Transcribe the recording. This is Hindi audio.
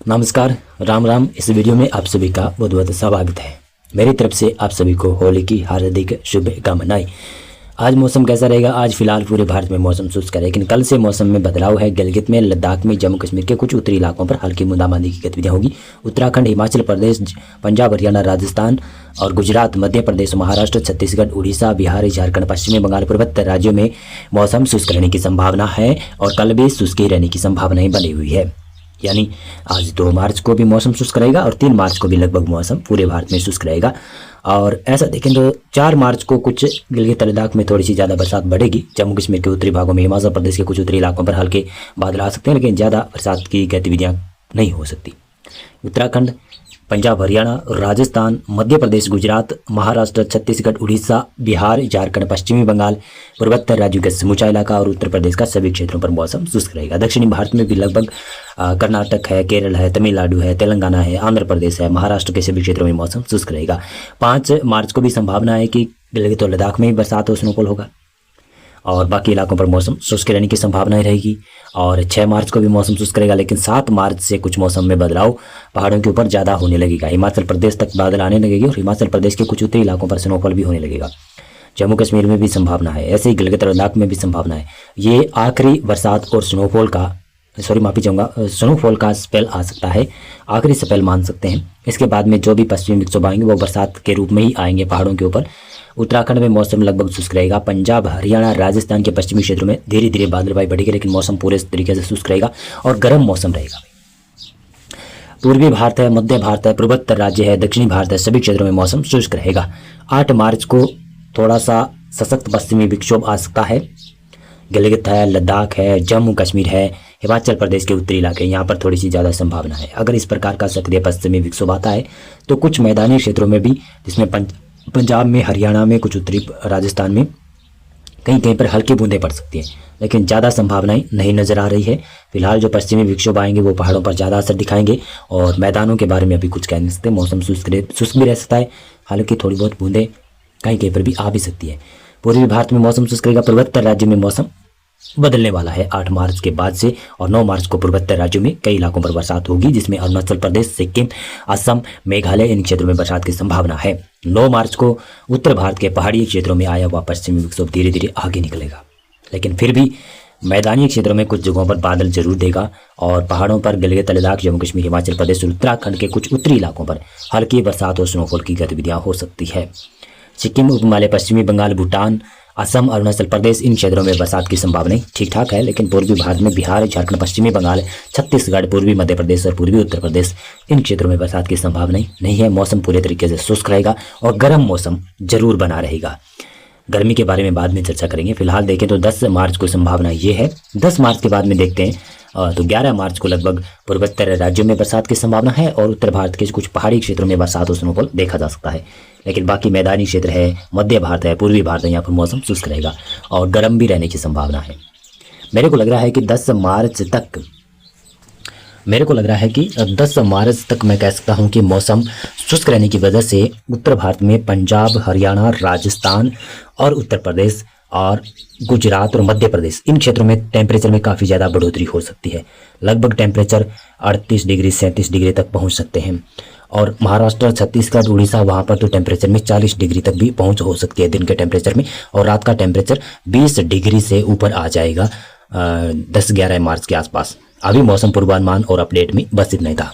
नमस्कार, राम राम। इस वीडियो में आप सभी का बहुत बहुत स्वागत है। मेरी तरफ से आप सभी को होली की हार्दिक शुभकामनाएं। आज मौसम कैसा रहेगा? आज फिलहाल पूरे भारत में मौसम शुष्क है, लेकिन कल से मौसम में बदलाव है। गिलगित में, लद्दाख में, जम्मू कश्मीर के कुछ उत्तरी इलाकों पर हल्की बूंदाबांदी की गतिविधियां होगी। उत्तराखंड, हिमाचल प्रदेश, पंजाब, हरियाणा, राजस्थान और गुजरात, मध्य प्रदेश, महाराष्ट्र, छत्तीसगढ़, उड़ीसा, बिहार, झारखंड, पश्चिमी बंगाल, पूर्वोत्तर राज्यों में मौसम शुष्क रहने की संभावना है और कल भी शुष्क ही रहने की संभावनाएं बनी हुई है। यानी आज 2 मार्च को भी मौसम शुष्क रहेगा और 3 मार्च को भी लगभग मौसम पूरे भारत में शुष्क रहेगा। और ऐसा देखें तो 4 मार्च को कुछ गिलगित लद्दाख में थोड़ी सी ज़्यादा बरसात बढ़ेगी। जम्मू कश्मीर के उत्तरी भागों में, हिमाचल प्रदेश के कुछ उत्तरी इलाकों पर हल्के बादल आ सकते हैं, लेकिन ज़्यादा बरसात की गतिविधियाँ नहीं हो सकती। उत्तराखंड, पंजाब, हरियाणा, राजस्थान, मध्य प्रदेश, गुजरात, महाराष्ट्र, छत्तीसगढ़, उड़ीसा, बिहार, झारखंड, पश्चिमी बंगाल, पूर्वोत्तर राज्यों का समूचा इलाका और उत्तर प्रदेश का सभी क्षेत्रों पर मौसम शुष्क रहेगा। दक्षिणी भारत में भी लगभग कर्नाटक है, केरल है, तमिलनाडु है, तेलंगाना है, आंध्र प्रदेश है, महाराष्ट्र के सभी क्षेत्रों में मौसम शुष्क रहेगा। 5 मार्च को भी संभावना है कि गिलगित और लद्दाख में बरसात और स्नोफॉल होगा और बाकी इलाकों पर मौसम शुष्क रहने की संभावनाएं रहेगी। और 6 मार्च को भी मौसम शुष्क रहेगा, लेकिन 7 मार्च से कुछ मौसम में बदलाव पहाड़ों के ऊपर ज़्यादा होने लगेगा। हिमाचल प्रदेश तक बादल आने लगेगी और हिमाचल प्रदेश के कुछ उत्तरी इलाकों पर स्नोफॉल भी होने लगेगा। जम्मू कश्मीर में भी संभावना है, ऐसे ही गिलगित और लद्दाख में भी संभावना है। ये आखिरी बरसात और स्नोफॉल का स्पेल आ सकता है, आखिरी स्पेल मान सकते हैं। इसके बाद में जो भी पश्चिमी विक्षोभ आएंगे वो बरसात के रूप में ही आएंगे पहाड़ों के ऊपर। उत्तराखंड में मौसम लगभग शुष्क रहेगा। पंजाब, हरियाणा, राजस्थान के पश्चिमी क्षेत्रों में धीरे धीरे बादलबाई बढ़ेगी, लेकिन मौसम पूरे तरीके से शुष्क रहेगा और गर्म मौसम रहेगा। पूर्वी भारत है, मध्य भारत है, पूर्वोत्तर राज्य है, दक्षिणी भारत है, सभी क्षेत्रों में मौसम शुष्क रहेगा। 8 मार्च को थोड़ा सा सशक्त पश्चिमी विक्षोभ आ सकता है। गिलगित है, लद्दाख है, जम्मू कश्मीर है, हिमाचल प्रदेश के उत्तरी इलाके, यहाँ पर थोड़ी सी ज़्यादा संभावना है। अगर इस प्रकार का सक्रिय पश्चिमी विक्षोभ आता है तो कुछ मैदानी क्षेत्रों में भी, जिसमें पंजाब में, हरियाणा में, कुछ उत्तरी राजस्थान में कहीं कहीं पर हल्की बूंदें पड़ सकती हैं, लेकिन ज़्यादा संभावनाएं नहीं नज़र आ रही है। फिलहाल जो पश्चिमी विक्षोभ आएंगे वो पहाड़ों पर ज़्यादा असर दिखाएंगे और मैदानों के बारे में अभी कुछ कह नहीं सकते। मौसम शुष्क भी रह सकता है, हालांकि थोड़ी बहुत बूंदें कहीं कहीं पर भी आ भी सकती है। पूर्वी भारत में मौसम शुष्क रहेगा। पूर्वोत्तर राज्य में मौसम बदलने वाला है 8 मार्च के बाद से, और 9 मार्च को पूर्वोत्तर राज्यों में कई इलाकों पर बरसात होगी, जिसमें अरुणाचल प्रदेश, सिक्किम, असम, मेघालय, इन क्षेत्रों में बरसात की संभावना है। 9 मार्च को उत्तर भारत के पहाड़ी क्षेत्रों में आया हुआ पश्चिमी विक्षोभ धीरे धीरे आगे निकलेगा, लेकिन फिर भी मैदानी क्षेत्रों में कुछ जगहों पर बादल जरूर देगा और पहाड़ों पर गिलगित, लद्दाख, जम्मू कश्मीर, हिमाचल प्रदेश और उत्तराखंड के कुछ उत्तरी इलाकों पर हल्की बरसात और स्नोफॉल की गतिविधियां हो सकती है। सिक्किम, उपहिमालय, पश्चिमी बंगाल, भूटान, असम, अरुणाचल प्रदेश, इन क्षेत्रों में बरसात की संभावनाएं ठीक ठाक है, लेकिन पूर्वी भारत में बिहार, झारखंड, पश्चिमी बंगाल, छत्तीसगढ़, पूर्वी मध्य प्रदेश और पूर्वी उत्तर प्रदेश, इन क्षेत्रों में बरसात की संभावनाएं नहीं है। मौसम पूरे तरीके से शुष्क रहेगा और गर्म मौसम जरूर बना रहेगा। गर्मी के बारे में बाद में चर्चा करेंगे। फिलहाल देखें तो 10 मार्च को संभावना ये है। 10 मार्च के बाद में देखते हैं तो 11 मार्च को लगभग पूर्वोत्तर राज्यों में बरसात की संभावना है और उत्तर भारत के कुछ पहाड़ी क्षेत्रों में बरसात और स्नोफॉल देखा जा सकता है, लेकिन बाकी मैदानी क्षेत्र है, मध्य भारत है, पूर्वी भारत है, यहाँ पर मौसम शुष्क रहेगा और गर्म भी रहने की संभावना है। मेरे को लग रहा है कि 10 मार्च तक मैं कह सकता हूँ कि मौसम शुष्क रहने की वजह से उत्तर भारत में पंजाब, हरियाणा, राजस्थान और उत्तर प्रदेश और गुजरात और मध्य प्रदेश, इन क्षेत्रों में टेम्परेचर में काफ़ी ज़्यादा बढ़ोतरी हो सकती है। लगभग टेम्परेचर 38 डिग्री 37 डिग्री तक पहुंच सकते हैं और महाराष्ट्र, छत्तीसगढ़, उड़ीसा, वहाँ पर तो टेम्परेचर में 40 डिग्री तक भी पहुंच हो सकती है दिन के टेम्परेचर में, और रात का टेम्परेचर 20 डिग्री से ऊपर आ जाएगा 10-11 मार्च के आसपास। अभी मौसम पूर्वानुमान और अपडेट में बस इतना ही था।